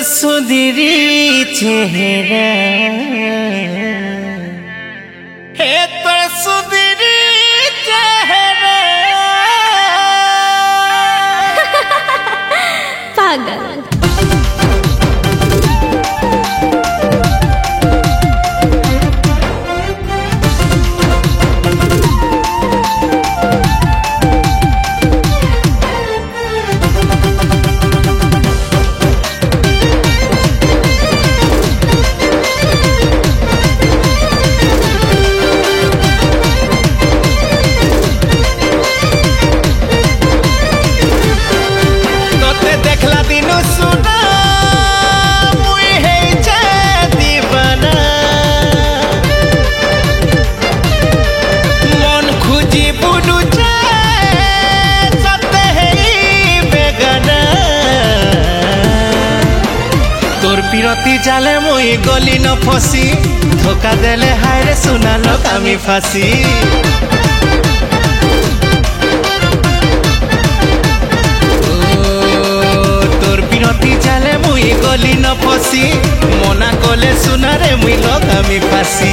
सुधीरी चेहरा हे तोर सुधीरी चेहरा पागल। पिरती जाले मुई गली न फसी धोखा देले हाय रे सुना लगामी फांसी तोर पिरती जाले मुई गली न फसी मना कले सुना रे मुई लगामी फांसी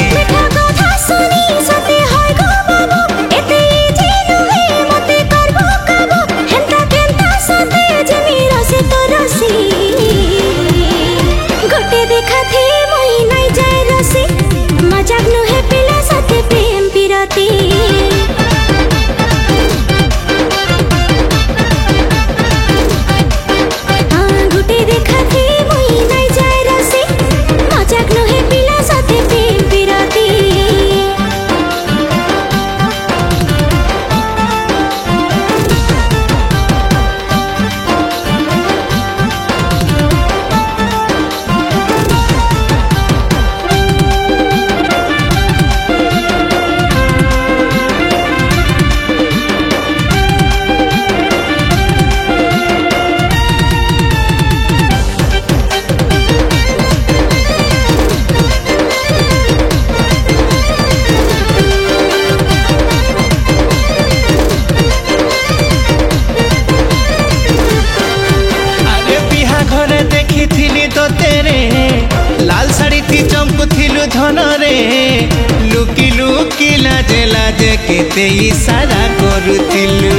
लाल साड़ी थी चमकुथिलु धन रे लुकी लुकी लाजे लाजे केते इशारा करुथिलु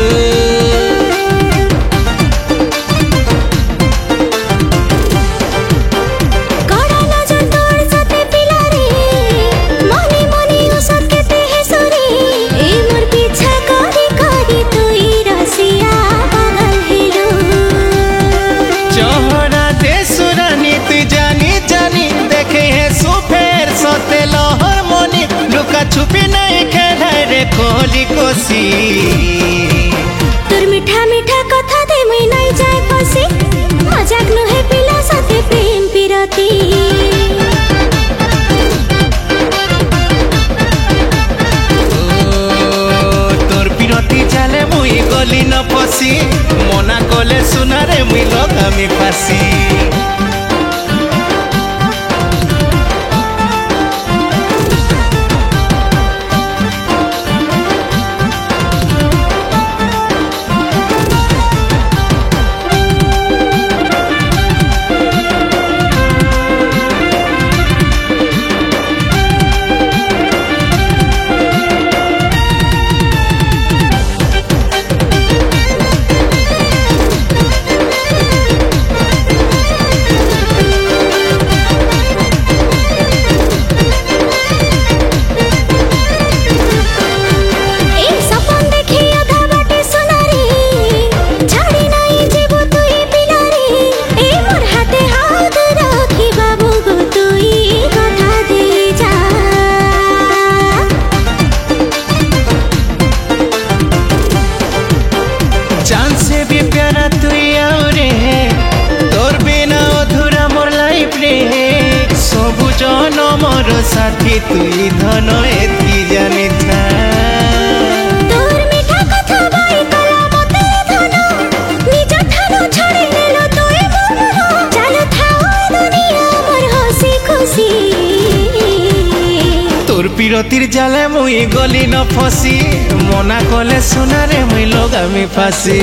छुपी नहीं खेला रे कोली कोसी तोर मीठा मीठा कथा दे मुई नहीं जाय फसी मजाक न है पिला साथे प्रेम पिरती तोर पिरती जाले मुई गली न फसी मना कले सुना रे मुई लगामी फांसी मोर साथी तुई धन एथि जानी था तोर मीठा कथा बाई कला मते धन निज ठानो छड़ी लेलो तोय मन चालू थाओ दुनिया मोर हसी खुशी तोर पिरतीर जाले मुई गली न फसी मना कले सुना रे मुई लगामी फांसी।